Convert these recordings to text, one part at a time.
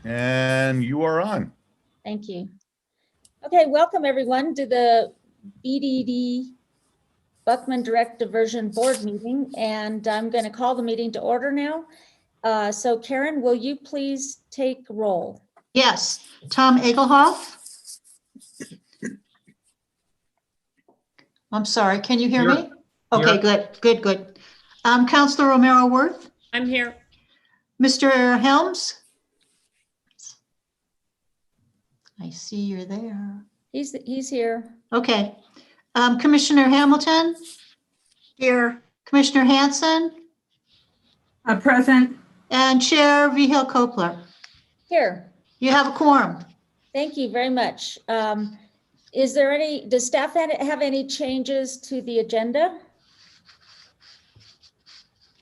And you are on. Thank you. Okay, welcome everyone to the BDD Buckman Direct Diversion Board meeting, and I'm going to call the meeting to order now. So Karen, will you please take roll? Yes. Tom Egelhoff. I'm sorry, can you hear me? Okay, good. Counselor Romero Worth. I'm here. Mr. Helms. I see you're there. He's here. Okay. Commissioner Hamilton. Here. Commissioner Hanson. Present. And Chair Vihil Kopler. Here. You have a quorum. Thank you very much. Does staff have any changes to the agenda?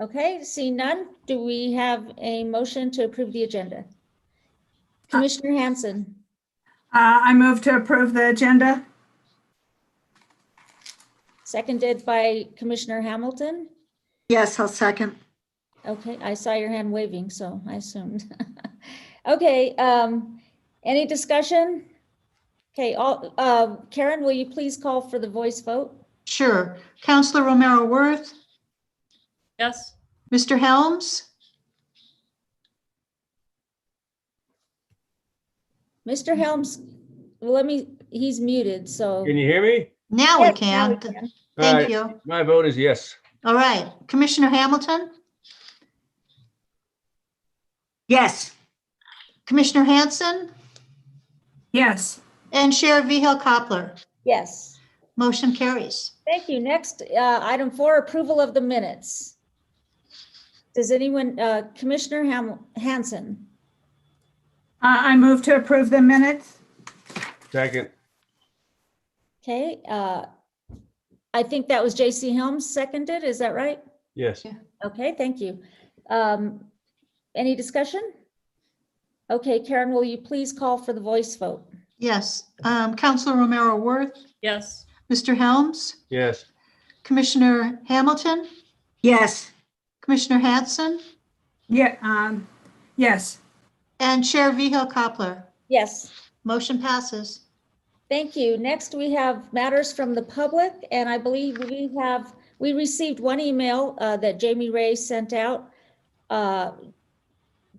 Okay, see none. Do we have a motion to approve the agenda? Commissioner Hanson. I move to approve the agenda. Seconded by Commissioner Hamilton. Yes, I'll second. Okay, I saw your hand waving, so I assumed. Okay, any discussion? Okay, Karen, will you please call for the voice vote? Sure. Counselor Romero Worth. Yes. Mr. Helms. Mr. Helms, he's muted, so. Can you hear me? Now Yes, we can. now we can. All Thank right, you. my vote is yes. All right. Commissioner Hamilton. Yes, Commissioner Hanson. Yes. And Chair Vihil Kopler. Yes, Motion carries. thank you. Next, item 4, approval of the minutes. Does anyone, Commissioner Hanson? I move to approve the minutes. Second. Okay, I think that was J.C. Helms seconded, is that right? Yes. Okay, thank you. Any discussion? Okay, Karen, will you please call for the voice vote? Yes. Counselor Romero Worth. Yes. Mr. Helms. Yes. Commissioner Hamilton. yes, Commissioner Hanson. Yeah. Yes. And Chair Vihil Kopler. Yes, Motion passes. thank you. Next, we have matters from the public, and I believe we received one email that Jamie Ray sent out.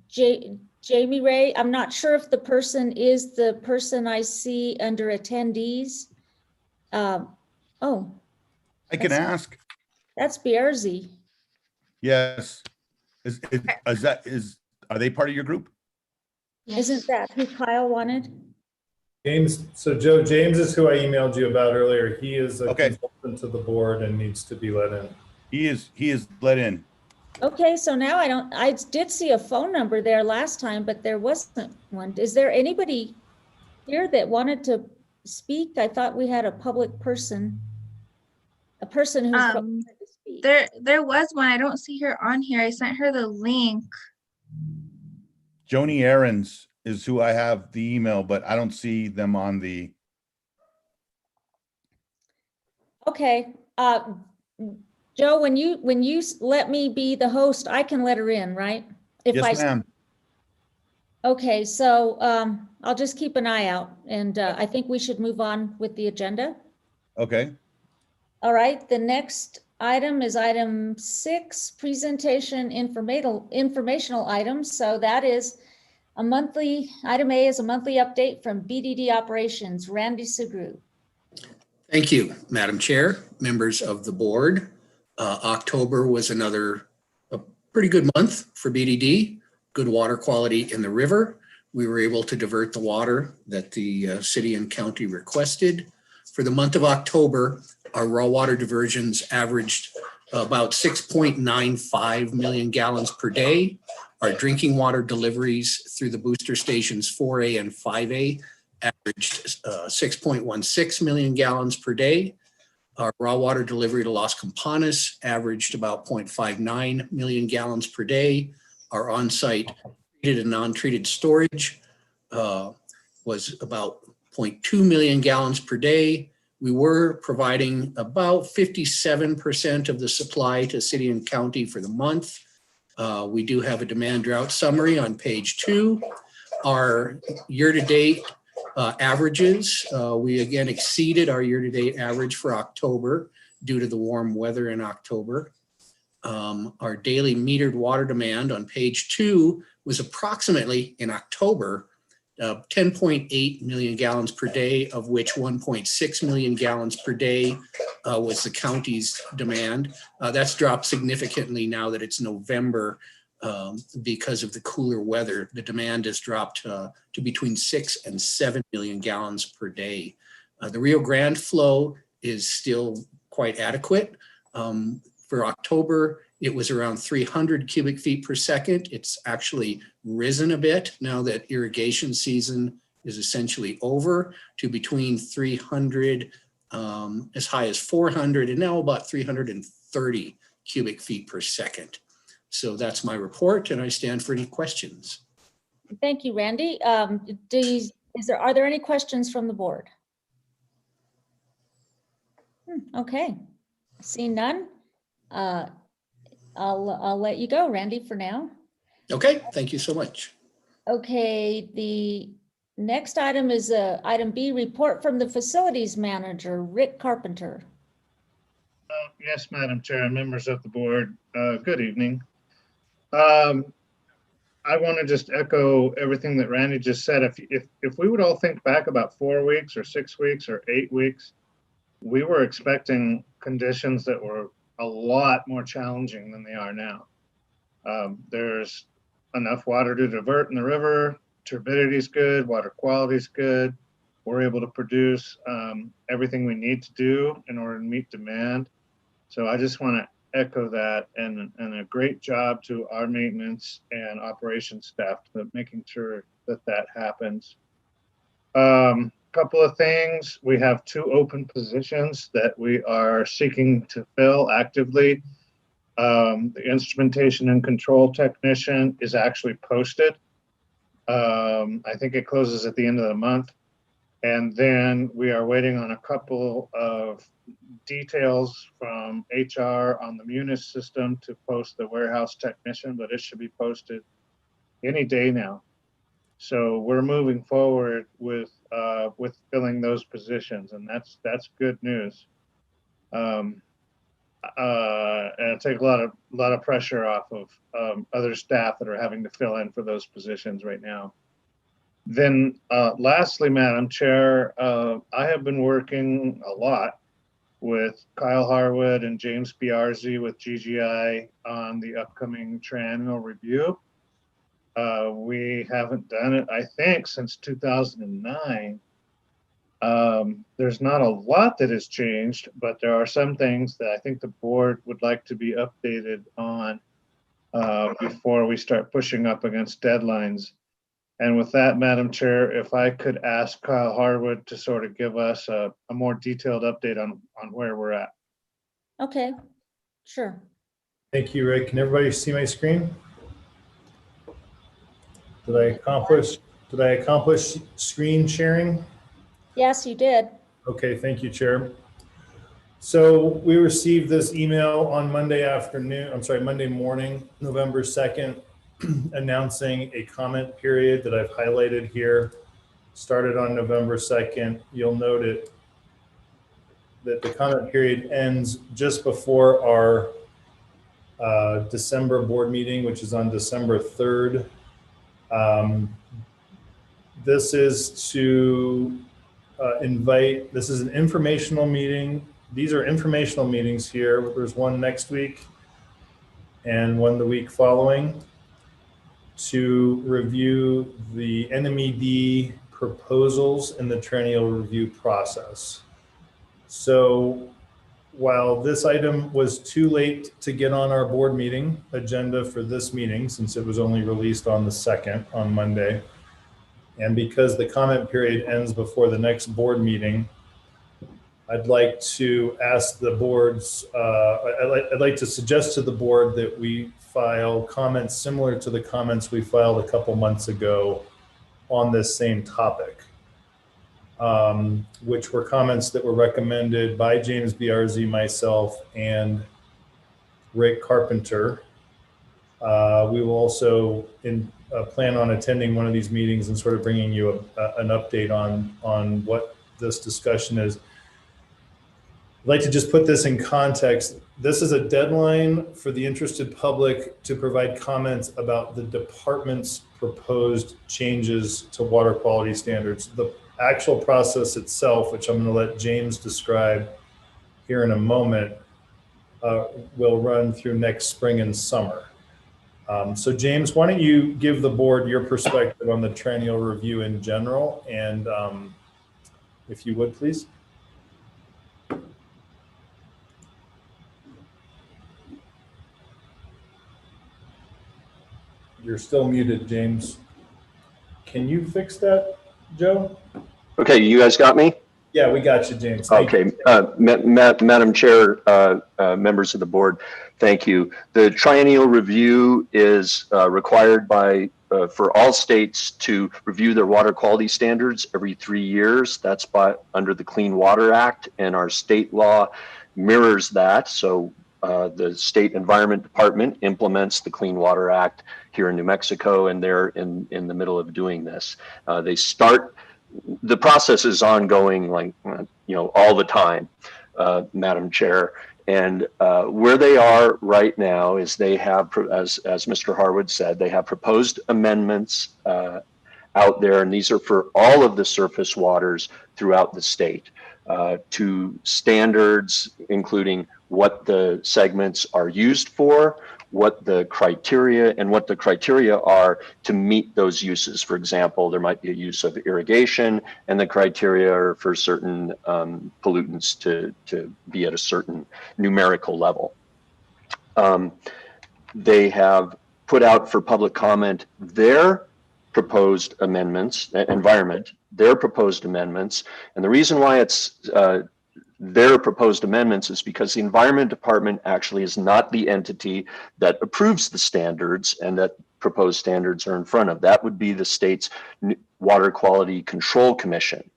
Jamie Ray, I'm not sure if the person is the person I see under attendees. Oh, I can ask. that's Bierzi. Yes. Are they part of your group? Isn't that who Kyle wanted? James, so Joe, James is who I emailed you about earlier. He is a Okay. consultant to the board and needs to be let in. He is let in. Okay, so now I did see a phone number there last time, but there wasn't one. Is there anybody here that wanted to speak? I thought we had a public person. A person who's wanted to speak. There was one. I don't see her on here. I sent her the link. Joni Aarons is who I have the email, but I don't see them on the. Okay, Joe, when you let me be the host, I can let her in, right? Yes, ma'am. Okay, so I'll just keep an eye out, and I think we should move on with the agenda. Okay. All right, the next item is item 6, presentation informational items. So that is item A is a monthly update from BDD operations. Randy Segru. Thank you, Madam Chair, members of the board. October was a pretty good month for BDD, good water quality in the river. We were able to divert the water that the city and county requested. For the month of October, our raw water diversions averaged about 6.95 million gallons per day. Our drinking water deliveries through the booster stations 4A and 5A averaged 6.16 million gallons per day. Our raw water delivery to Las Campanas averaged about 0.59 million gallons per day. Our on-site treated and non-treated storage was about 0.2 million gallons per day. We were providing about 57% of the supply to city and county for the month. We do have a demand drought summary on page 2. our year-to-date averages. We again exceeded our year-to-date average for October due to the warm weather in October. Our daily metered water demand on page 2 was approximately in October 10.8 million gallons per day, of which 1.6 million gallons per day was the county's demand. That's dropped significantly now that it's November because of the cooler weather. The demand has dropped to between 6 and 7 million gallons per day. The Rio Grande flow is still quite adequate. For October, it was around 300 cubic feet per second. It's actually risen a bit now that irrigation season is essentially over, to between 300, as high as 400, and now about 330 cubic feet per second. So that's my report, and I stand for any questions. Thank you, Randy. Are there any questions from the board? Okay, seeing none. I'll let you go, Randy, for now. Okay, thank you so much. Okay, the next item is item B, report from the facilities manager, Rick Carpenter. Yes, Madam Chair and members of the board, good evening. I want to just echo everything that Randy just said. If we would all think back about 4 weeks or 6 weeks or 8 weeks, we were expecting conditions that were a lot more challenging than they are now. There's enough water to divert in the river, turbidity is good, water quality is good. We're able to produce everything we need to do in order to meet demand. So I just want to echo that, and a great job to our maintenance and operations staff to making sure that that happens. Couple of things. We have 2 open positions that we are seeking to fill actively. The instrumentation and control technician is actually posted. I think it closes at the end of the month. And then we are waiting on a couple of details from HR on the Munis system to post the warehouse technician, but it should be posted any day now. So we're moving forward with filling those positions, and that's good news. And take a lot of pressure off of other staff that are having to fill in for those positions right now. Then lastly, Madam Chair, I have been working a lot with Kyle Harwood and James Biarzi with GGI on the upcoming triennial review. We haven't done it, I think, since 2009. There's not a lot that has changed, but there are some things that I think the board would like to be updated on before we start pushing up against deadlines. And with that, Madam Chair, if I could ask Kyle Harwood to sort of give us a more detailed update on where we're at. Okay, sure. Thank you, Rick. Can everybody see my screen? Did I accomplish screen sharing? Yes, you did. Okay, thank you, Chair. So we received this email on Monday morning, November 2nd, announcing a comment period that I've highlighted here, started on November 2nd. You'll note it that the comment period ends just before our December board meeting, which is on December 3rd. This is to this is an informational meeting. These are informational meetings here. There's one next week and one the week following to review the NMED proposals in the triennial review process. So while this item was too late to get on our board meeting agenda for this meeting, since it was only released on the 2nd on Monday, and because the comment period ends before the next board meeting, I'd like to ask the boards, I'd like to suggest to the board that we file comments similar to the comments we filed a couple months ago on this same topic, which were comments that were recommended by James Biarzi, myself, and Rick Carpenter. We will also plan on attending one of these meetings and sort of bringing you an update on what this discussion is. I'd like to just put this in context. This is a deadline for the interested public to provide comments about the department's proposed changes to water quality standards. The actual process itself, which I'm going to let James describe here in a moment, will run through next spring and summer. So James, why don't you give the board your perspective on the triennial review in general, and if you would, please. You're still muted, James. Can you fix that, Joe? Okay, you guys got me? Yeah, we got you, James. Thank you. Madam Chair, members of the board, thank you. The triennial review is required for all states to review their water quality standards every 3 years. That's under the Clean Water Act, and our state law mirrors that. So the State Environment Department implements the Clean Water Act here in New Mexico, and they're in the middle of doing this. The process is ongoing, like, all the time, Madam Chair. And where they are right now is they have, as Mr. Harwood said, they have proposed amendments out there, and these are for all of the surface waters throughout the state to standards, including what the segments are used for, what the criteria are to meet those uses. For example, there might be a use of irrigation, and the criteria are for certain pollutants to be at a certain numerical level. They have put out for public comment their proposed amendments, their proposed amendments. And the reason why it's their proposed amendments is because the Environment Department actually is not the entity that approves the standards and that proposed standards are in front of. That would be the state's Water Quality Control Commission.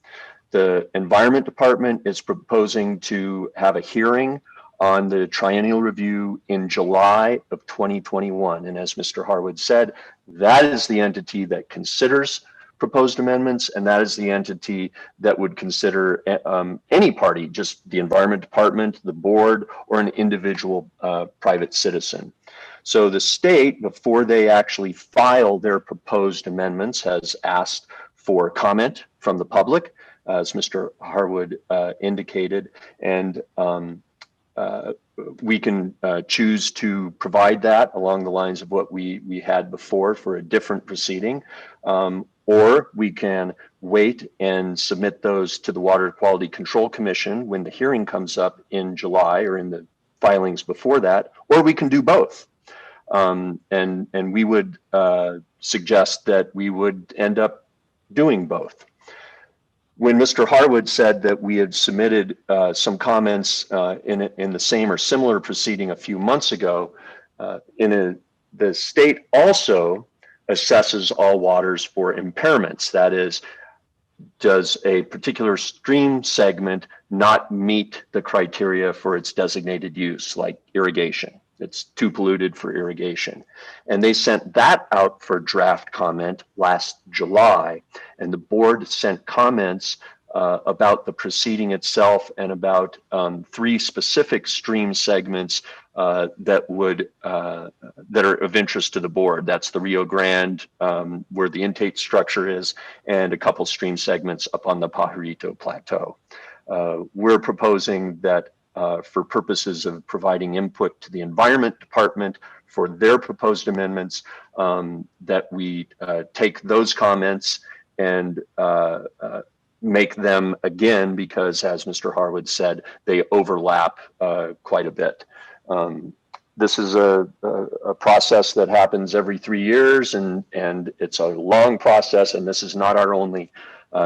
The Environment Department is proposing to have a hearing on the triennial review in July of 2021. And as Mr. Harwood said, that is the entity that considers proposed amendments, and that is the entity that would consider any party, just the Environment Department, the board, or an individual private citizen. So the state, before they actually file their proposed amendments, has asked for comment from the public, as Mr. Harwood indicated, and we can choose to provide that along the lines of what we had before for a different proceeding. Or we can wait and submit those to the Water Quality Control Commission when the hearing comes up in July, or in the filings before that, or we can do both. And we would suggest that we would end up doing both. When Mr. Harwood said that we had submitted some comments in the same or similar proceeding a few months ago, the state also assesses all waters for impairments. That is, does a particular stream segment not meet the criteria for its designated use, like irrigation? It's too polluted for irrigation. And they sent that out for draft comment last July, and the board sent comments about the proceeding itself and about 3 specific stream segments that are of interest to the board. That's the Rio Grande, where the intake structure is, and a couple stream segments up on the Pajarito Plateau. We're proposing that for purposes of providing input to the Environment Department for their proposed amendments, that we take those comments and make them again, because as Mr. Harwood said, they overlap quite a bit. This is a process that happens every 3 years, and it's a long process, and this is not our only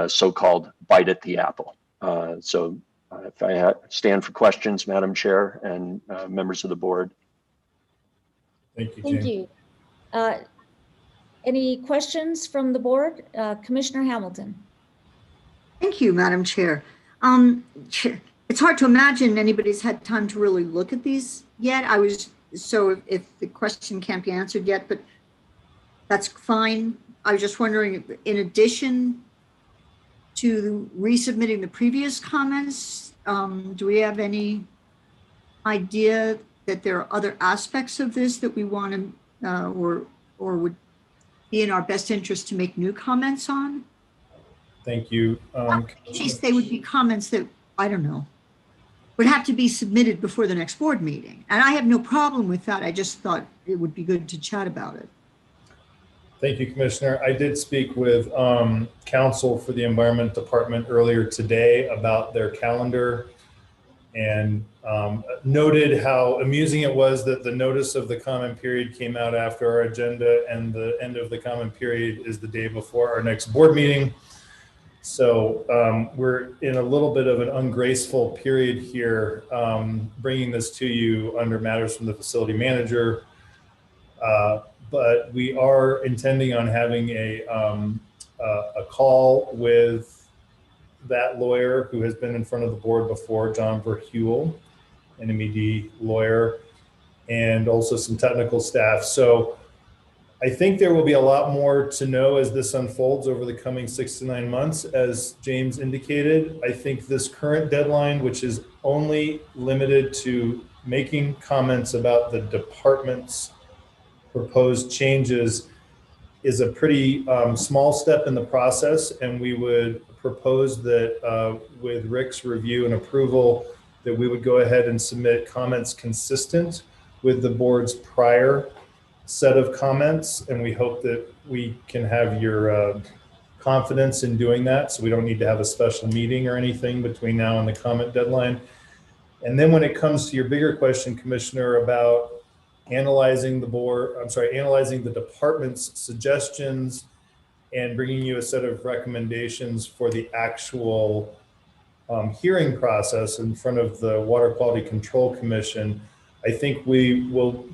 so-called bite at the apple. So if I stand for questions, Madam Chair and members of the board. Thank you, Thank James. you. Any questions from the board? Commissioner Hamilton. Thank you, Madam Chair. It's hard to imagine anybody's had time to really look at these yet. I was so if the question can't be answered yet, but that's fine. I was just wondering, in addition to resubmitting the previous comments, do we have any idea that there are other aspects of this that we want to, or would be in our best interest to make new comments on? Thank you. Geez, they would be comments that, I don't know, would have to be submitted before the next board meeting. And I have no problem with that. I just thought it would be good to chat about it. Thank you, Commissioner. I did speak with counsel for the Environment Department earlier today about their calendar and noted how amusing it was that the notice of the comment period came out after our agenda and the end of the comment period is the day before our next board meeting. So we're in a little bit of an ungraceful period here, bringing this to you under matters from the facility manager. But we are intending on having a call with that lawyer who has been in front of the board before, John Verheuel, an MED lawyer, and also some technical staff. So I think there will be a lot more to know as this unfolds over the coming 6 to 9 months, as James indicated. I think this current deadline, which is only limited to making comments about the department's proposed changes, is a pretty small step in the process, and we would propose that with Rick's review and approval, that we would go ahead and submit comments consistent with the board's prior set of comments, and we hope that we can have your confidence in doing that, so we don't need to have a special meeting or anything between now and the comment deadline. And then when it comes to your bigger question, Commissioner, about analyzing the department's suggestions and bringing you a set of recommendations for the actual hearing process in front of the Water Quality Control Commission, I think we will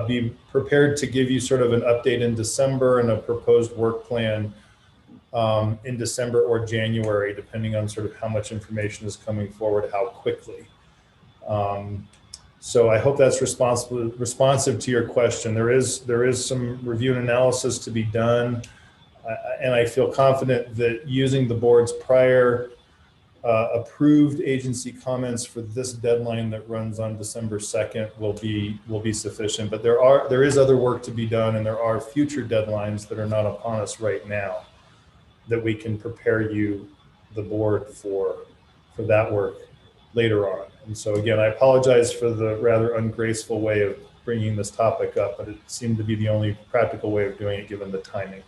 be prepared to give you sort of an update in December and a proposed work plan in December or January, depending on sort of how much information is coming forward, how quickly. So I hope that's responsive to your question. There is some review and analysis to be done, and I feel confident that using the board's prior approved agency comments for this deadline that runs on December 2nd will be sufficient. But there is other work to be done, and there are future deadlines that are not upon us right now that we can prepare you, the board, for that work later on. And so again, I apologize for the rather ungraceful way of bringing this topic up, but it seemed to be the only practical way of doing it given the timing.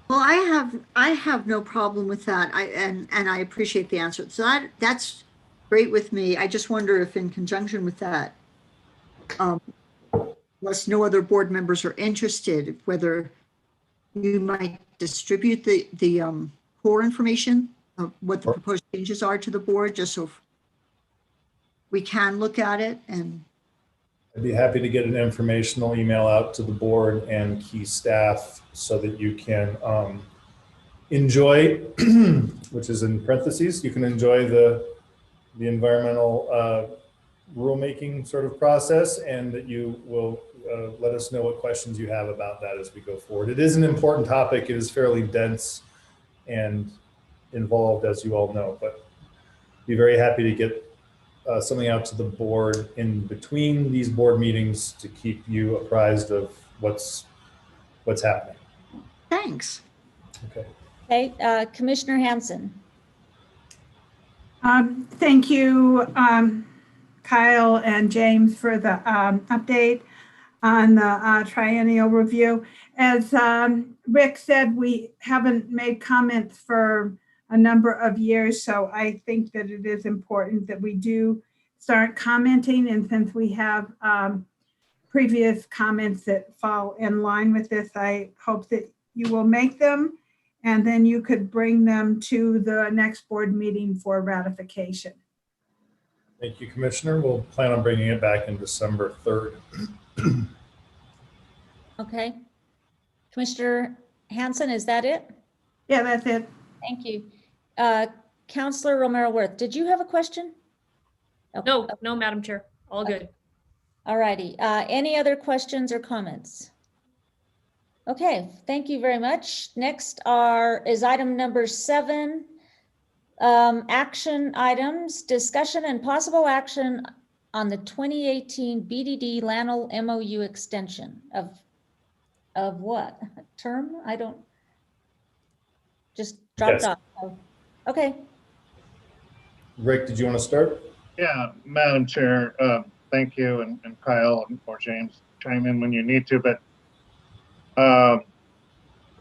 Well, I have no problem with that. And I appreciate the answer. So that's great with me. I just wonder if in conjunction with that, unless no other board members are interested, whether you might distribute the core information of what the proposed changes are to the board, just so we can look at it. And I'd be happy to get an informational email out to the board and key staff so that you can enjoy, which is in parentheses, you can enjoy the environmental rulemaking sort of process, and that you will let us know what questions you have about that as we go forward. It is an important topic. It is fairly dense and involved, as you all know, but be very happy to get something out to the board in between these board meetings to keep you apprised of what's happening. thanks. Okay. Okay, Commissioner Hanson. Thank you, Kyle and James, for the update on the triennial review. As Rick said, we haven't made comments for a number of years, so I think that it is important that we do start commenting. And since we have previous comments that fall in line with this, I hope that you will make them, and then you could bring them to the next board meeting for ratification. Thank you, Commissioner. We'll plan on bringing it back in December 3rd. Okay. Commissioner Hanson, is that it? Yeah, that's it. Thank you. Counselor Romero Worth, did you have a question? Okay. No, Madam Chair, all good. All righty. Any other questions or comments? Okay, thank you very much. Next is item number 7. Action items, discussion and possible action on the 2018 BDD Lanel MOU extension of what? Term? I don't, just dropped Yes. off. Oh, okay. Rick, did you want to start? Yeah, Madam Chair, thank you, and Kyle or James, chime in when you need to, but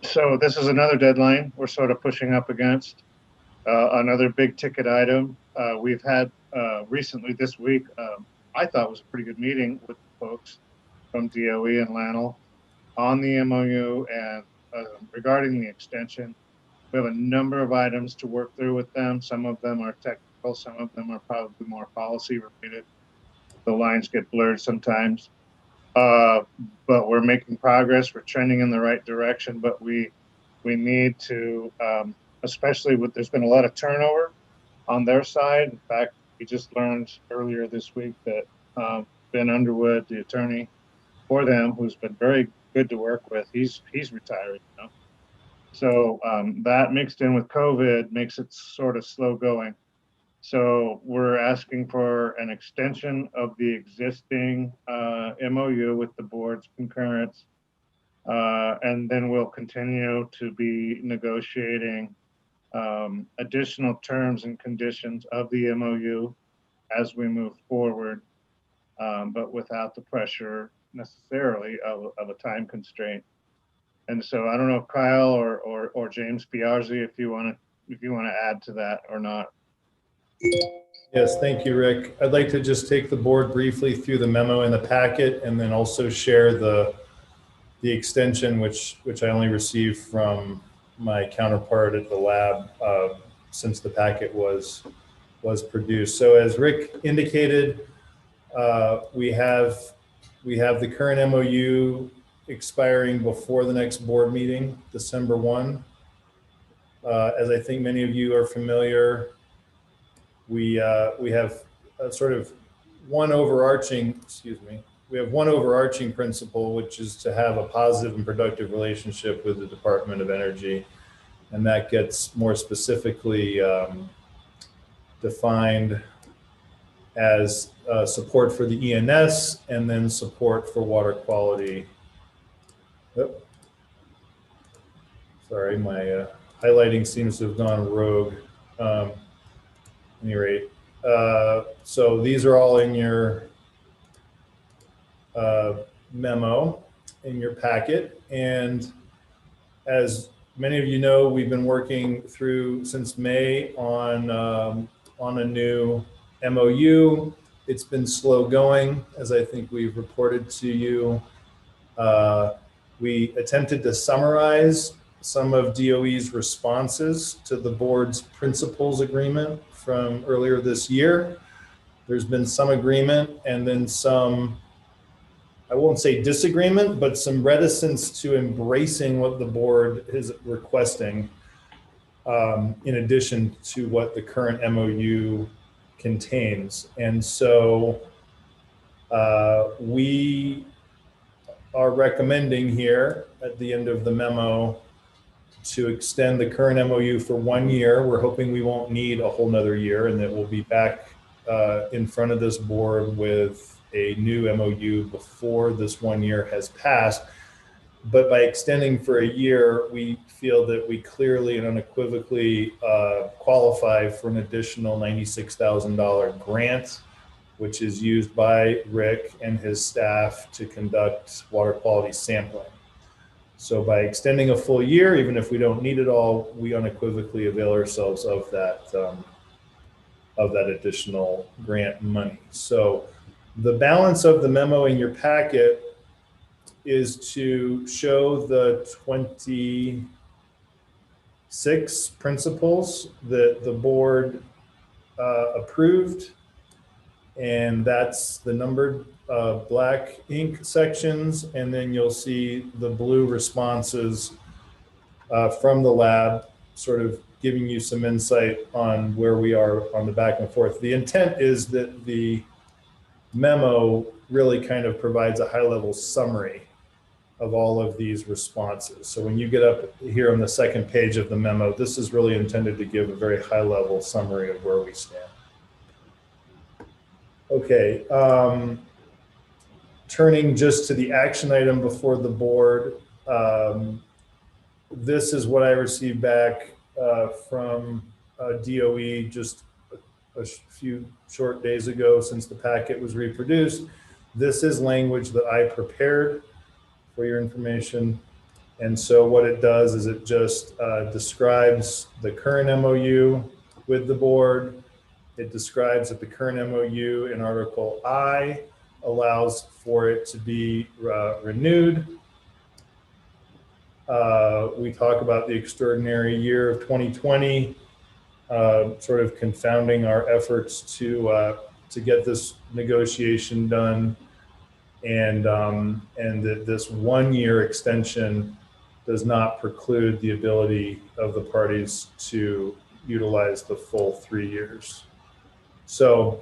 so this is another deadline we're sort of pushing up against. Another big ticket item. We've had recently this week, I thought was a pretty good meeting with the folks from DOE and Lanel on the MOU and regarding the extension. We have a number of items to work through with them. Some of them are technical, some of them are probably more policy related. The lines get blurred sometimes, but we're making progress. We're trending in the right direction, but we need to, especially with, there's been a lot of turnover on their side. In fact, we just learned earlier this week that Ben Underwood, the attorney for them, who's been very good to work with, he's retiring now. So that mixed in with COVID makes it sort of slow going. So we're asking for an extension of the existing MOU with the board's concurrence. And then we'll continue to be negotiating additional terms and conditions of the MOU as we move forward, but without the pressure necessarily of a time constraint. And so I don't know if Kyle or James Biarzi, if you want to add to that or not. Yes, thank you, Rick. I'd like to just take the board briefly through the memo in the packet and then also share the extension, which I only received from my counterpart at the lab since the packet was produced. So as Rick indicated, we have the current MOU expiring before the next board meeting, December 1. As I think many of you are familiar, we have a sort of one overarching principle, which is to have a positive and productive relationship with the Department of Energy. And that gets more specifically defined as support for the ENS and then support for water quality. Oh, sorry, my highlighting seems to have gone rogue. At any rate, so these are all in your memo in your packet. And as many of you know, we've been working through since May on a new MOU. It's been slow going, as I think we've reported to you. We attempted to summarize some of DOE's responses to the board's principles agreement from earlier this year. There's been some agreement and then some, I won't say disagreement, but some reticence to embracing what the board is requesting, in addition to what the current MOU contains. And so we are recommending here at the end of the memo to extend the current MOU for 1 year. We're hoping we won't need a whole nother year and that we'll be back in front of this board with a new MOU before this 1 year has passed. But by extending for a year, we feel that we clearly and unequivocally qualify for an additional $96,000 grant, which is used by Rick and his staff to conduct water quality sampling. So by extending a full year, even if we don't need it all, we unequivocally avail ourselves of that additional grant money. So the balance of the memo in your packet is to show the 26 principles that the board approved. And that's the numbered black ink sections. And then you'll see the blue responses from the lab, sort of giving you some insight on where we are on the back and forth. The intent is that the memo really kind of provides a high-level summary of all of these responses. So when you get up here on the second page of the memo, this is really intended to give a very high-level summary of where we stand. Okay, turning just to the action item before the board, this is what I received back from DOE just a few short days ago since the packet was reproduced. This is language that I prepared for your information. And so what it does is it just describes the current MOU with the board. It describes that the current MOU in Article I allows for it to be renewed. We talk about the extraordinary year of 2020, sort of confounding our efforts to get this negotiation done, and that this 1 year extension does not preclude the ability of the parties to utilize the full 3 years. So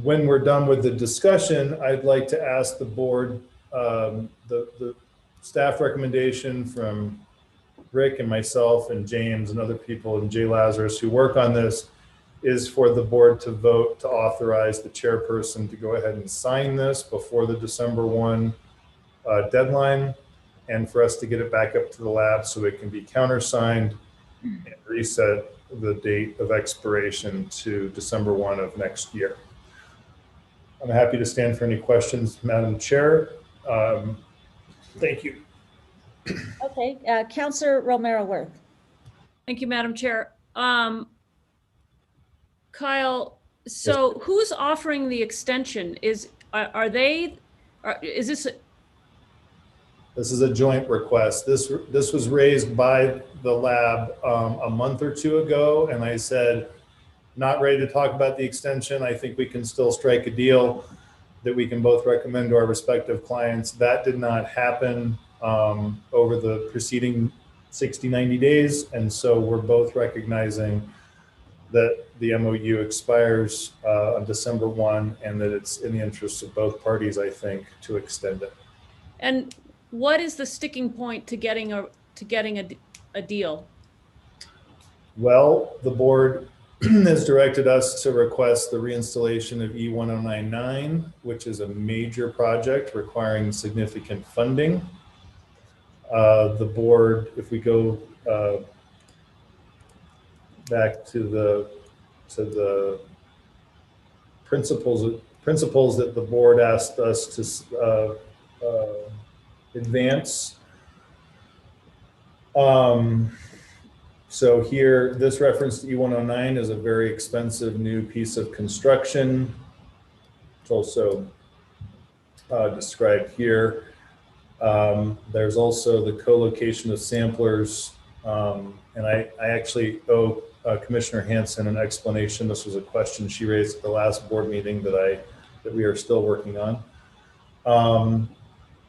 when we're done with the discussion, I'd like to ask the board, the staff recommendation from Rick and myself and James and other people and Jay Lazarus who work on this is for the board to vote to authorize the chairperson to go ahead and sign this before the December 1 deadline, and for us to get it back up to the lab so it can be countersigned and reset the date of expiration to December 1 of next year. I'm happy to stand for any questions, Madam Chair. Thank you. Okay, Councillor Romero Worth. Thank you, Madam Chair. Kyle, so who's offering the extension? Is this? This is a joint request. This was raised by the lab a month or two ago, and I said, not ready to talk about the extension. I think we can still strike a deal that we can both recommend to our respective clients. That did not happen over the preceding 60, 90 days. And so we're both recognizing that the MOU expires on December 1 and that it's in the interest of both parties, I think, to extend it. And what is the sticking point to getting a deal? Well, the board has directed us to request the reinstallation of E1099, which is a major project requiring significant funding. The board, if we go back to the principles that the board asked us to advance. So here, this reference to E109 is a very expensive new piece of construction. It's also described here. There's also the co-location of samplers. And I actually owe Commissioner Hansen an explanation. This was a question she raised at the last board meeting that we are still working on.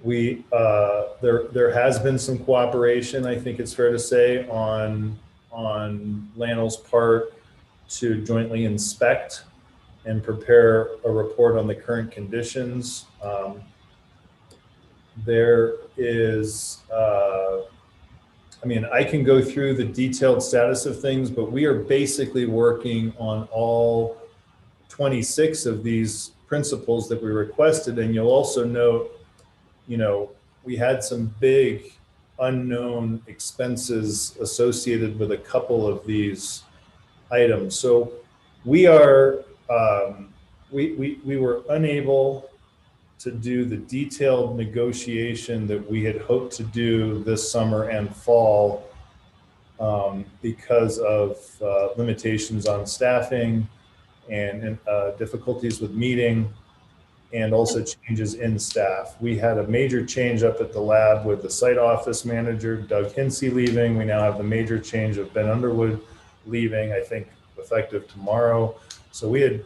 There has been some cooperation, I think it's fair to say, on Lano's part to jointly inspect and prepare a report on the current conditions. There is, I can go through the detailed status of things, but we are basically working on all 26 of these principles that we requested. And you'll also note, we had some big unknown expenses associated with a couple of these items. So we are, we were unable to do the detailed negotiation that we had hoped to do this summer and fall because of limitations on staffing and difficulties with meeting, and also changes in staff. We had a major change up at the lab with the site office manager, Doug Hinsey, leaving. We now have the major change of Ben Underwood leaving, I think effective tomorrow. So we had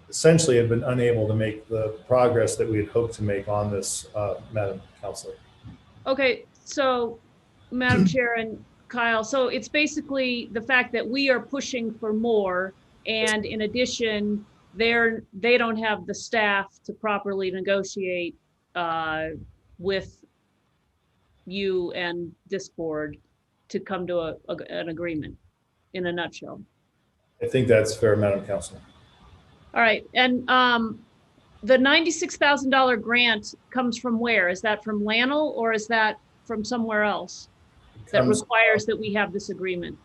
essentially been unable to make the progress that we had hoped to make on this, Madam Councilor. Okay, so Madam Chair and Kyle, so it's basically the fact that we are pushing for more, and in addition, they don't have the staff to properly negotiate with you and this board to come to an agreement, in a nutshell. I think that's fair, Madam Council. All right, and the $96,000 grant comes from where? Is that from Lannel or is that from somewhere else that requires that we have this agreement?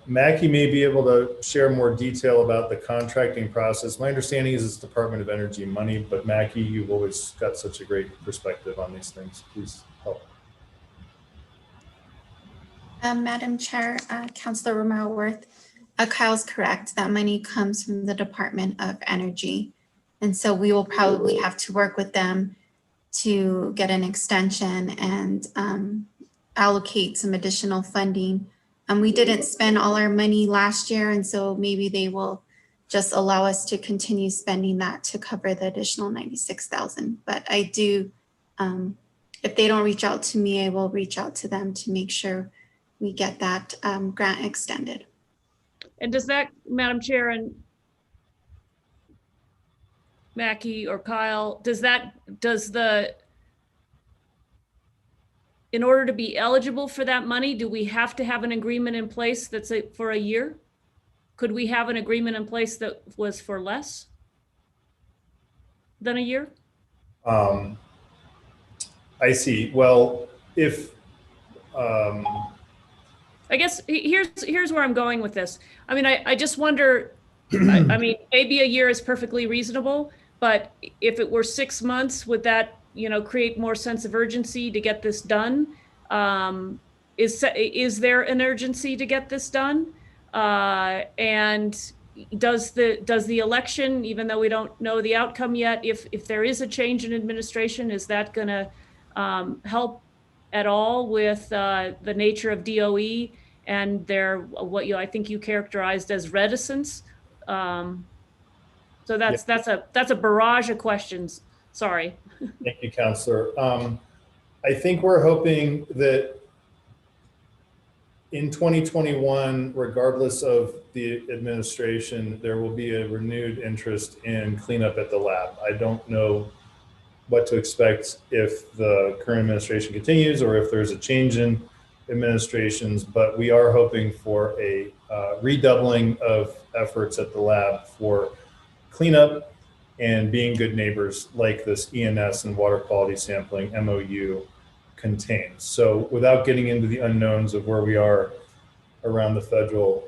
Mackie may be able to share more detail about the contracting process. My understanding is it's Department of Energy money, but Mackie, you've always got such a great perspective on these things. Please help. Madam Chair, Councilor Romero-Worth, Kyle's correct. That money comes from the Department of Energy. And so we will probably have to work with them to get an extension and allocate some additional funding. We didn't spend all our money last year, and so maybe they will just allow us to continue spending that to cover the additional 96,000. But I do, if they don't reach out to me, I will reach out to them to make sure we get that grant extended. And does that, Madam Chair and Mackie or Kyle, in order to be eligible for that money, do we have to have an agreement in place that's for a year? Could we have an agreement in place that was for less than a year? I see. Well, if I guess here's where I'm going with this. I mean, I just wonder, I mean, maybe a year is perfectly reasonable, but if it were 6 months, would that, create more sense of urgency to get this done? Is there an urgency to get this done? And does the election, even though we don't know the outcome yet, if there is a change in administration, is that going to help at all with the nature of DOE and what I think you characterized as reticence? So that's a barrage of questions. Sorry. Thank you, Councilor. I think we're hoping that in 2021, regardless of the administration, there will be a renewed interest in cleanup at the lab. I don't know what to expect if the current administration continues or if there's a change in administrations, but we are hoping for a redoubling of efforts at the lab for cleanup and being good neighbors like this ENS and water quality sampling MOU contains. So without getting into the unknowns of where we are around the federal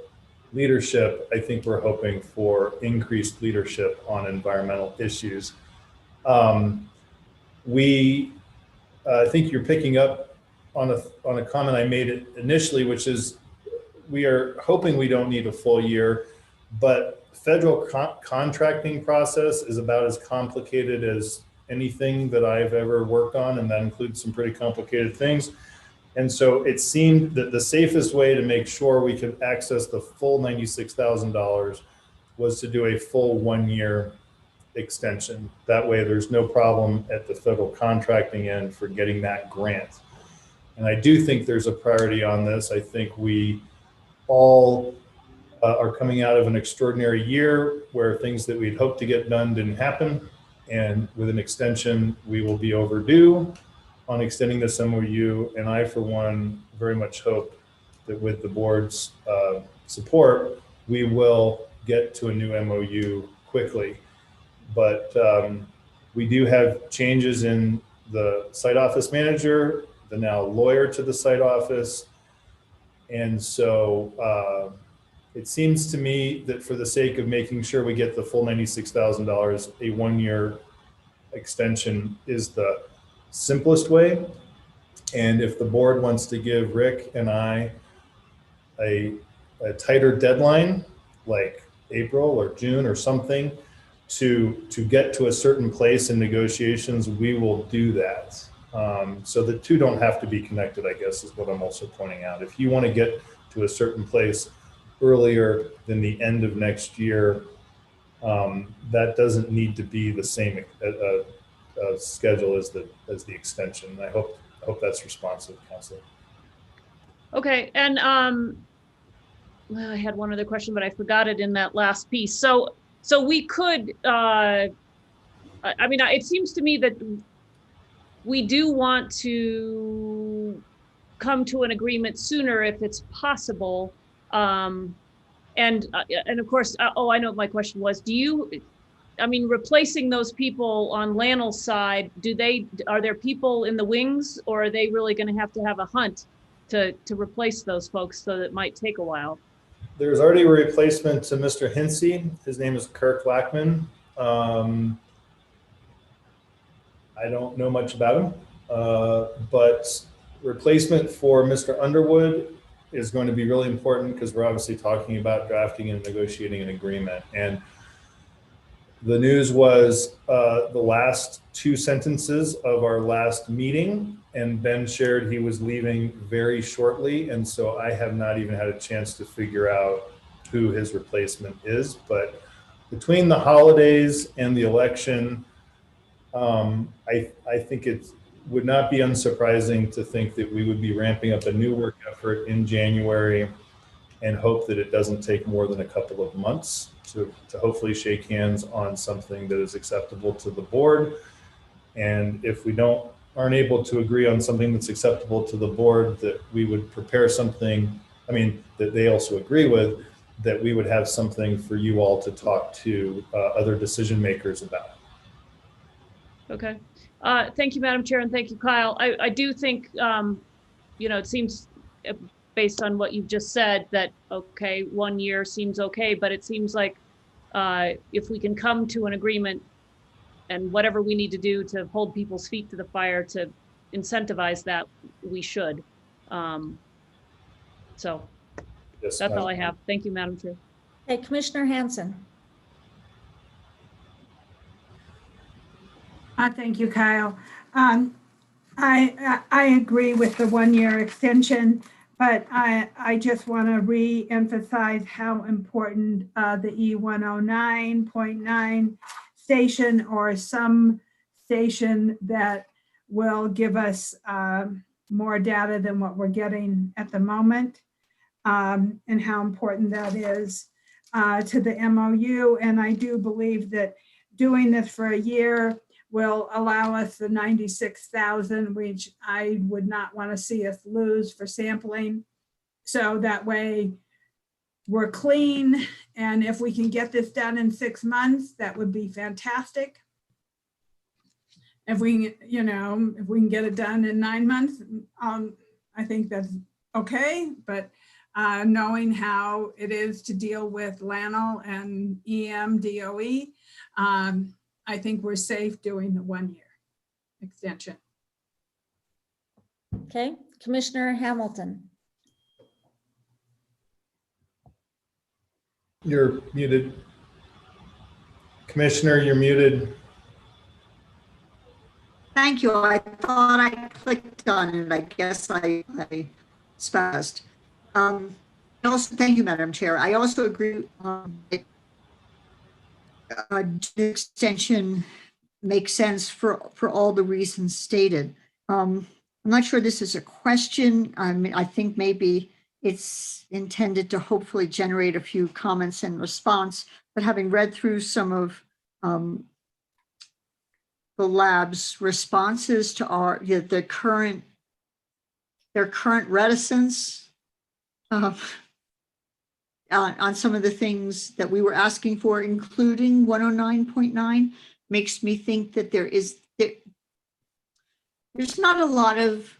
leadership, I think we're hoping for increased leadership on environmental issues. I think you're picking up on a comment I made initially, which is we are hoping we don't need a full year, but federal contracting process is about as complicated as anything that I've ever worked on, and that includes some pretty complicated things. And so it seemed that the safest way to make sure we could access the full $96,000 was to do a full 1 year extension. That way there's no problem at the federal contracting end for getting that grant. And I do think there's a priority on this. I think we all are coming out of an extraordinary year where things that we'd hoped to get done didn't happen. And with an extension, we will be overdue on extending this MOU. And I, for one, very much hope that with the board's support, we will get to a new MOU quickly. But we do have changes in the site office manager, the now lawyer to the site office. And so it seems to me that for the sake of making sure we get the full $96,000, a 1 year extension is the simplest way. And if the board wants to give Rick and I a tighter deadline, like April or June or something, to get to a certain place in negotiations, we will do that. So the two don't have to be connected, I guess, is what I'm also pointing out. If you want to get to a certain place earlier than the end of next year, that doesn't need to be the same schedule as the extension. I hope that's responsive, Councilor. Okay, and I had one other question, but I forgot it in that last piece. So we could, I mean, it seems to me that we do want to come to an agreement sooner if it's possible. And of course, oh, I know what my question was. Do you, I mean, replacing those people on Lannel's side, are there people in the wings, or are they really going to have a hunt to replace those folks, so that might take a while? There's already a replacement to Mr. Hinsey. His name is Kirk Lackman. I don't know much about him, but replacement for Mr. Underwood is going to be really important, because we're obviously talking about drafting and negotiating an agreement. And the news was the last two sentences of our last meeting, and Ben shared he was leaving very shortly. And so I have not even had a chance to figure out who his replacement is. But between the holidays and the election, I think it would not be unsurprising to think that we would be ramping up a new work effort in January, and hope that it doesn't take more than a couple of months to hopefully shake hands on something that is acceptable to the board. And if we aren't able to agree on something that's acceptable to the board, that we would prepare something, I mean, that they also agree with, that we would have something for you all to talk to other decision makers about. Okay. Thank you, Madam Chair, and thank you, Kyle. I do think, it seems, based on what you've just said, that, okay, 1 year seems okay, but it seems like if we can come to an agreement, and whatever we need to do to hold people's feet to the fire to incentivize that, we should. So Yes, that's all I Madam. have. Thank you, Madam Chair. Hey, Commissioner Hanson. Thank you, Kyle. I agree with the 1 year extension, but I just want to re-emphasize how important the E109.9 station, or some station that will give us more data than what we're getting at the moment, and how important that is to the MOU. And I do believe that doing this for a year will allow us the 96,000, which I would not want to see us lose for sampling. So that way we're clean. And if we can get this done in 6 months, that would be fantastic. If we, if we can get it done in 9 months, I think that's okay. But knowing how it is to deal with LANL and EMDOE, I think we're safe doing the 1 year extension. Okay, Commissioner Hamilton. You're muted. Commissioner, you're muted. Thank you. I thought I clicked on it. I guess I spazzed. Also, thank you, Madam Chair. I also agree the extension makes sense for all the reasons stated. I'm not sure this is a question. I mean, I think maybe it's intended to hopefully generate a few comments and response, but having read through some of the lab's responses to their current reticence on some of the things that we were asking for, including 109.9, makes me think that there's not a lot of,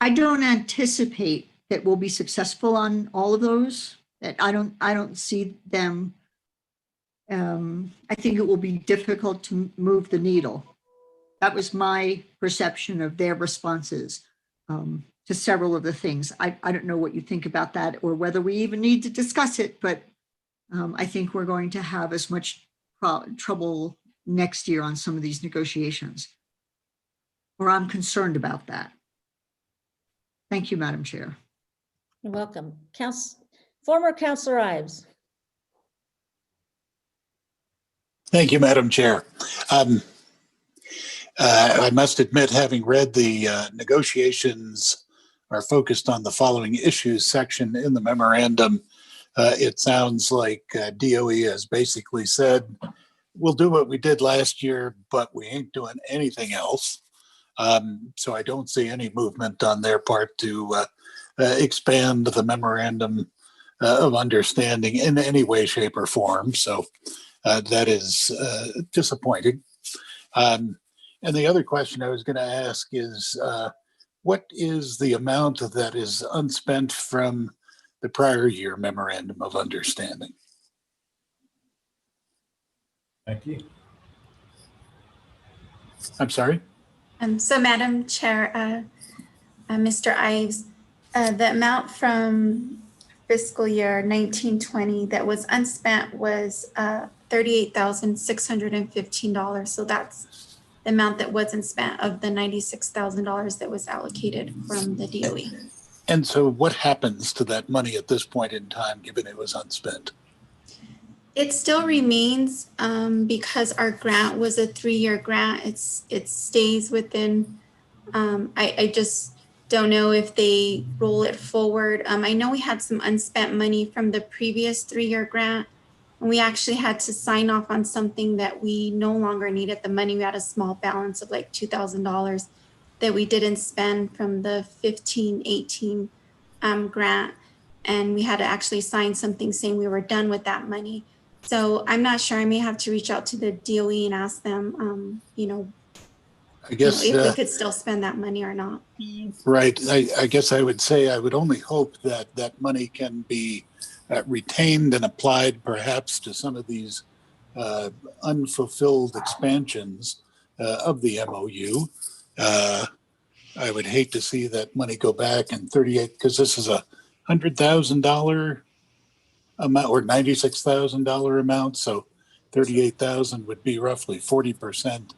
I don't anticipate that we'll be successful on all of those. That I don't see them. I think it will be difficult to move the needle. That was my perception of their responses to several of the things. I don't know what you think about that, or whether we even need to discuss it, but I think we're going to have as much trouble next year on some of these negotiations, or I'm concerned about that. Thank you, Madam Chair. You're welcome. Former Councilor Ives. Thank you, Madam Chair. I must admit, having read the negotiations are focused on the following issues section in the memorandum, It sounds like DOE has basically said, we'll do what we did last year, but we ain't doing anything else. So I don't see any movement on their part to expand the memorandum of understanding in any way, shape, or form. So that is disappointing. And the other question I was going to ask is, what is the amount that is unspent from the prior year memorandum of understanding? Becky? I'm sorry? So Madam Chair, Mr. Ives, the amount from fiscal year 1920 that was unspent was $38,615. So that's the amount that wasn't spent of the $96,000 that was allocated from the DOE. And so what happens to that money at this point in time, given it was unspent? It still remains because our grant was a 3-year grant. It stays within, I just don't know if they roll it forward. I know we had some unspent money from the previous 3-year grant, and we actually had to sign off on something that we no longer needed the money. We had a small balance of like $2,000 that we didn't spend from the 15-18 grant. And we had to actually sign something saying we were done with that money. So I'm not sure. I may have to reach out to the DOE and ask them, I guess if we could still spend that money or not. Right. I guess I would say I would only hope that that money can be retained and applied perhaps to some of these unfulfilled expansions of the MOU. I would hate to see that money go back and 38, because this is a $100,000 amount or $96,000 amount. So 38,000 would be roughly 40%.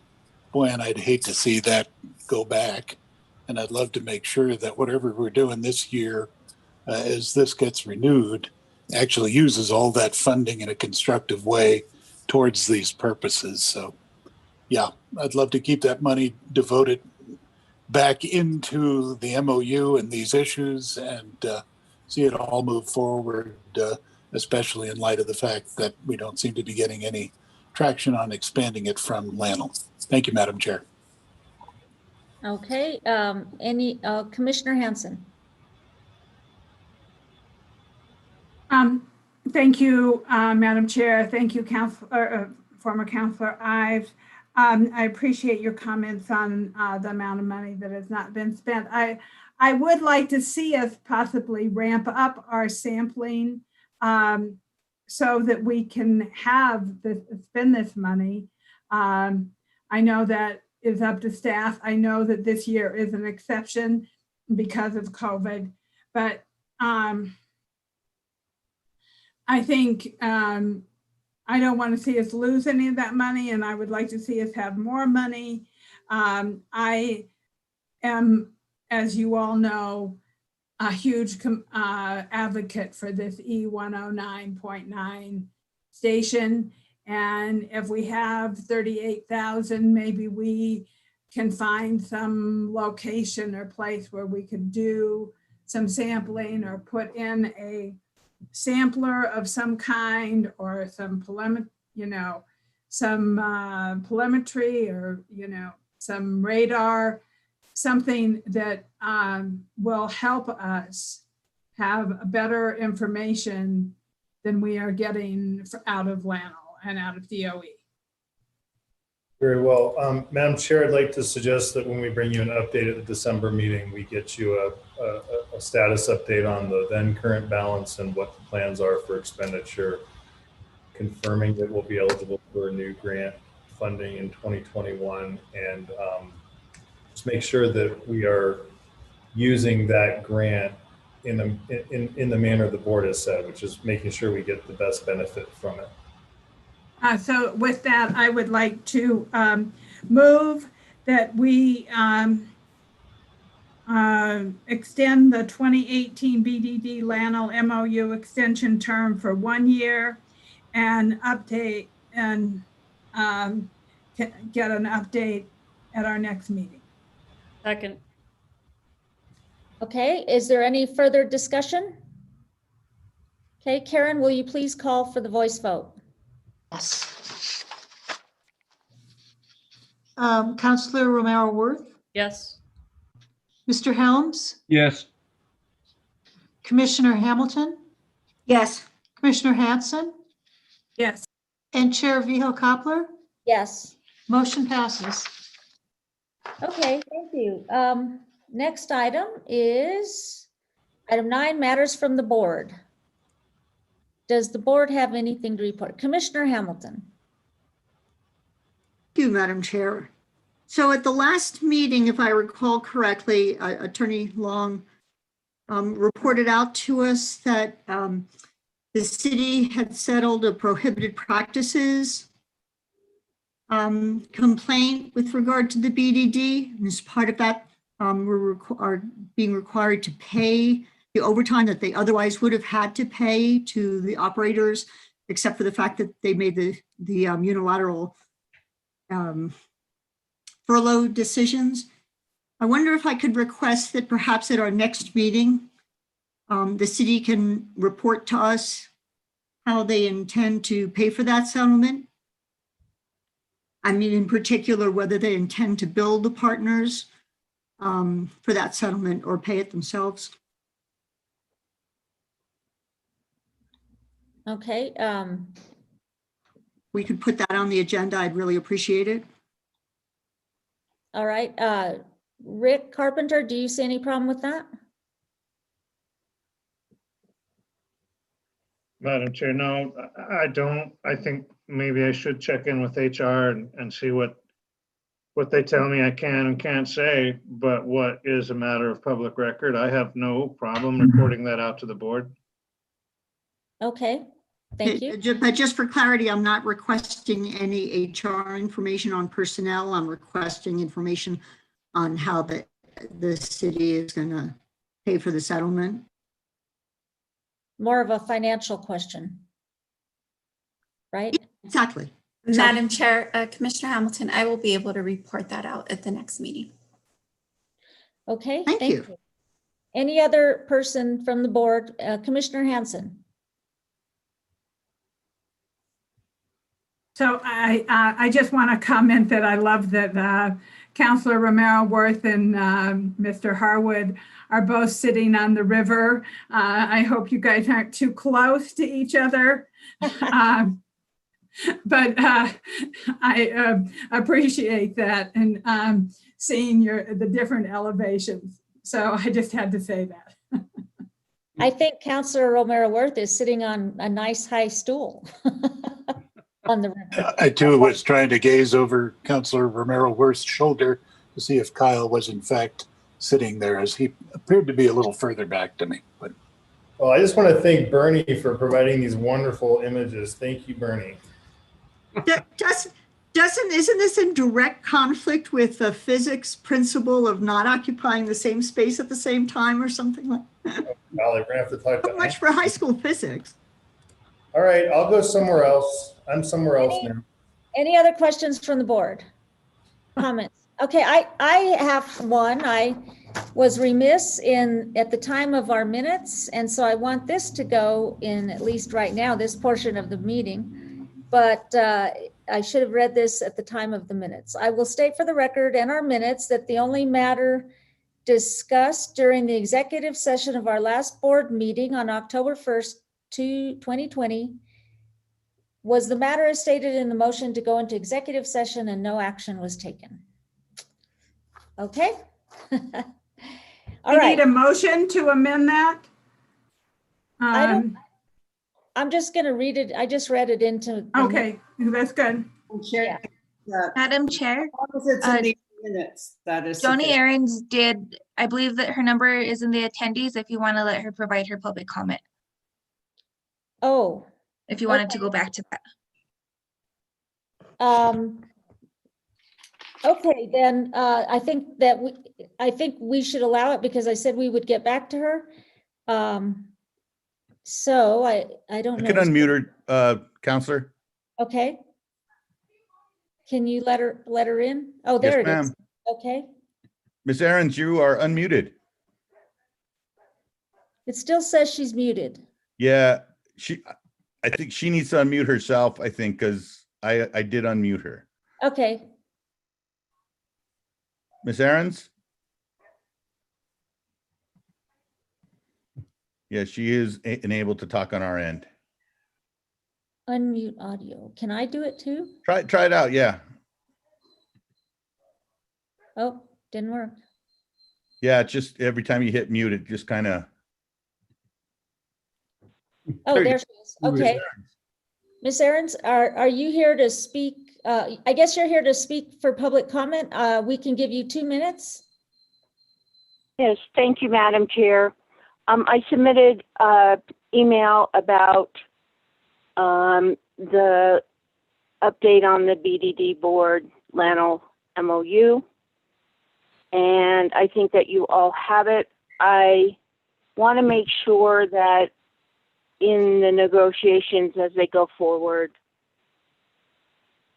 Boy, and I'd hate to see that go back. And I'd love to make sure that whatever we're doing this year, as this gets renewed, actually uses all that funding in a constructive way towards these purposes. So yeah, I'd love to keep that money devoted back into the MOU and these issues and see it all move forward, especially in light of the fact that we don't seem to be getting any traction on expanding it from Lanel. Thank you, Madam Chair. Okay, Commissioner Hanson? Thank you, Madam Chair. Thank you, former Councilor Ives. I appreciate your comments on the amount of money that has not been spent. I would like to see us possibly ramp up our sampling so that we can spend this money. I know that is up to staff. I know that this year is an exception because of COVID, but I think I don't want to see us lose any of that money, and I would like to see us have more money. I am, as you all know, a huge advocate for this E109.9 station. And if we have 38,000, maybe we can find some location or place where we could do some sampling or put in a sampler of some kind or some telemetry or, some radar, something that will help us have better information than we are getting out of Lanel and out of DOE. Very well. Madam Chair, I'd like to suggest that when we bring you an update at the December meeting, we get you a status update on the then current balance and what the plans are for expenditure, confirming that we'll be eligible for a new grant funding in 2021, and just make sure that we are using that grant in the manner the board has said, which is making sure we get the best benefit from it. So with that, I would like to move that we extend the 2018 BDD Lanel MOU extension term for 1 year and update and get an update at our next meeting. Second. Okay, is there any further discussion? Okay, Karen, will you please call for the voice vote? Yes. Counselor Romero Worth, Yes. Mr. Helms, Yes. Commissioner Hamilton, Yes. Commissioner Hanson, Yes. and Chair Viho Coppler. Yes. Motion passes. Okay, thank you. Next item is item 9, matters from the board. Does the board have anything to report? Commissioner Hamilton? Thank you, Madam Chair. So at the last meeting, if I recall correctly, Attorney Long reported out to us that the city had settled a prohibited practices complaint with regard to the BDD. And as part of that, are being required to pay the overtime that they otherwise would have had to pay to the operators, except for the fact that they made the unilateral furlough decisions. I wonder if I could request that perhaps at our next meeting, the city can report to us how they intend to pay for that settlement. I mean, in particular, whether they intend to bill the partners for that settlement or pay it themselves. Okay, We could put that on the agenda. I'd really appreciate it. all right. Rick Carpenter, do you see any problem with that? Madam Chair, no, I don't. I think maybe I should check in with HR and see what they tell me I can and can't say, but what is a matter of public record, I have no problem reporting that out to the board. Okay, thank you. But just for clarity, I'm not requesting any HR information on personnel. I'm requesting information on how the city is going to pay for the settlement. More of a financial question, right? Exactly. Madam Chair, Commissioner Hamilton, I will be able to report that out at the next meeting. Okay, Thank you. Any other person from the board? Commissioner Hanson? So I just want to comment that I love that Councilor Romero Worth and Mr. Harwood are both sitting on the river. I hope you guys aren't too close to each other. But I appreciate that and seeing the different elevations. So I just had to say that. I think Councilor Romero Worth is sitting on a nice high stool on the river. I too was trying to gaze over Councilor Romero Worth's shoulder to see if Kyle was in fact sitting there, as he appeared to be a little further back to me. But Well, I just want to thank Bernie for providing these wonderful images. Thank you, Bernie. Isn't this in direct conflict with the physics principle of not occupying the same space at the same time or something like that? Golly, we're gonna have to talk So about much for high school physics. All right, I'll go somewhere else. I'm somewhere else now. Any other questions from the board? Comments? Okay, I have one. I was remiss at the time of our minutes, and so I want this to go in, at least right now, this portion of the meeting. But I should have read this at the time of the minutes. I will state for the record and our minutes that the only matter discussed during the executive session of our last board meeting on October 1st, 2020 was the matter as stated in the motion to go into executive session, and no action was taken. Okay. All You right. need a motion to amend that? I'm just going to read it. I just read it into. Okay, that's good. Yeah. Madam Chair, It's in the minutes. That is Joni sufficient. Aaron's did, I believe that her number is in the attendees if you want to let her provide her public comment, Oh, if you wanted to go back to that. okay, then I think we should allow it because I said we would get back to her. So I don't You know. can unmute her, Counselor. Okay. Can you let her in? Oh, there Yes, it is. ma'am. Okay. Ms. Ahrens, you are unmuted. It still says she's muted. Yeah, I think she needs to unmute herself, I think, because I did unmute her. Okay, Miss Aarons? Yeah, she is enabled to talk on our end. unmute audio. Can I do it too? Try it out, yeah. Oh, didn't work. Yeah, it's just every time you hit mute, it just kind of. Oh, there she is. Okay. Miss Aarons, are you here to speak? I guess you're here to speak for public comment. We can give you 2 minutes. Yes, thank you, Madam Chair. I submitted an email about the update on the BDD board Lano MOU, and I think that you all have it. I want to make sure that in the negotiations as they go forward,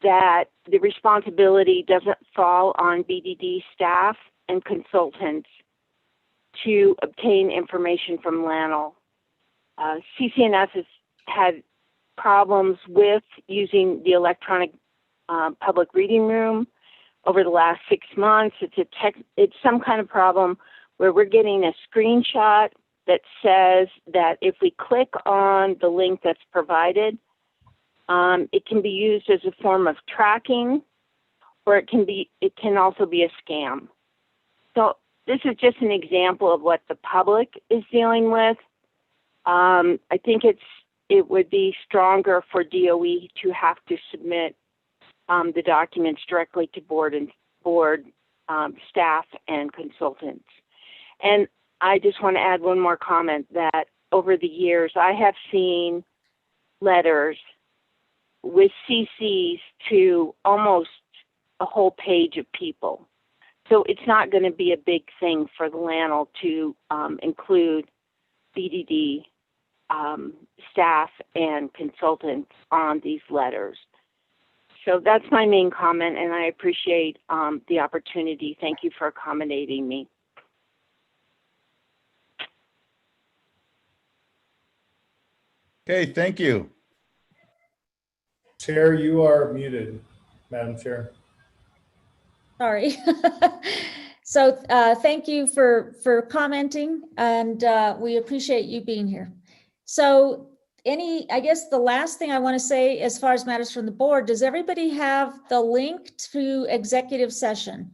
that the responsibility doesn't fall on BDD staff and consultants to obtain information from LANL. CCNS has had problems with using the electronic public reading room over the last 6 months. It's some kind of problem where we're getting a screenshot that says that if we click on the link that's provided, it can be used as a form of tracking, or it can also be a scam. So this is just an example of what the public is dealing with. I think it would be stronger for DOE to have to submit the documents directly to board staff and consultants. And I just want to add one more comment that over the years, I have seen letters with CCs to almost a whole page of people. So it's not going to be a big thing for the LANL to include BDD staff and consultants on these letters. So that's my main comment, and I appreciate the opportunity. Thank you for accommodating me. Okay, thank you. Chair, you are muted, Madam Chair. Sorry. So thank you for commenting, and we appreciate you being here. So I guess the last thing I want to say as far as matters from the board, does everybody have the link to executive session?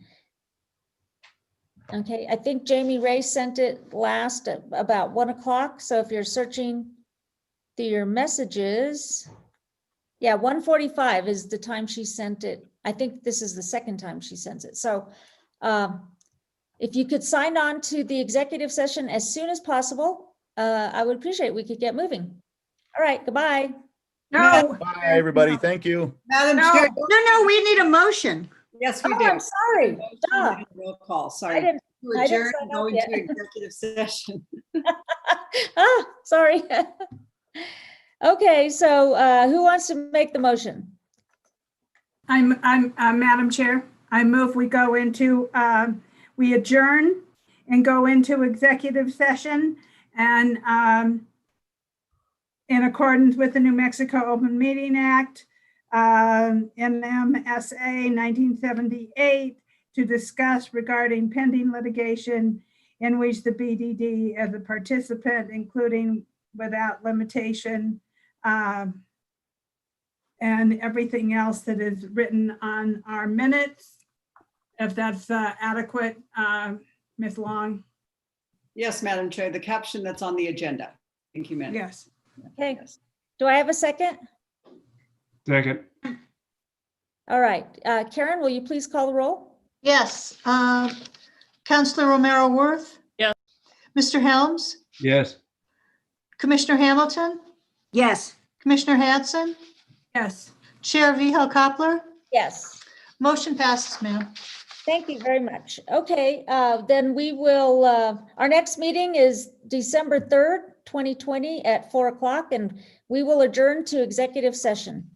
Okay, I think Jamie Ray sent it last at about 1 o'clock. So if you're searching through your messages, yeah, 1:45 is the time she sent it. I think this is the second time she sends it. So if you could sign on to the executive session as soon as possible, I would appreciate it. We could get moving. All right, goodbye. No. Bye, everybody. Thank you. Madam No. Chair. No, we need a motion. Yes, we Oh, do. I'm sorry. Duh. Roll call, I sorry. didn't. To I didn't adjourn sign and up go yet. into executive session. Sorry. Okay, so who wants to make the motion? I'm Madam Chair. I move we go into, we adjourn and go into executive session, and in accordance with the New Mexico Open Meeting Act, NMSA 1978, to discuss regarding pending litigation in which the BDD as a participant, including without limitation, and everything else that is written on our minutes. If that's adequate, Ms. Long. Yes, Madam Chair, the caption that's on the agenda. Thank you, ma'am. Yes. Okay, do I have a second? Second. All right, Karen, will you please call the roll? Yes. Counselor Romero Worth? Yes. Mr. Helms? Yes. Commissioner Hamilton? Yes. Commissioner Hanson? Yes. Chair Vihel Coppler? Yes. Motion passes, ma'am. Thank you very much. Okay, then we will, our next meeting is December 3rd, 2020 at 4 o'clock, and we will adjourn to executive session.